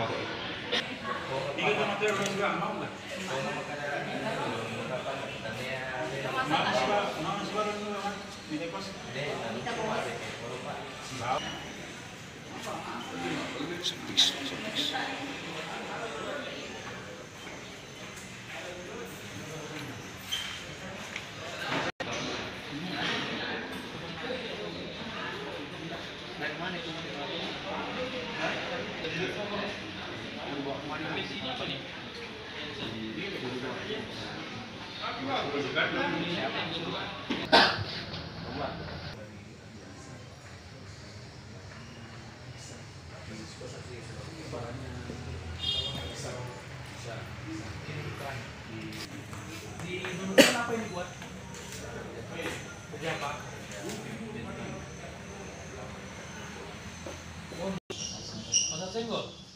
Tiga sama terus juga mau nggak? Mas baru ini pas. Sepis. Di Indonesia apa yang dibuat? Pejabat. Masa senggol?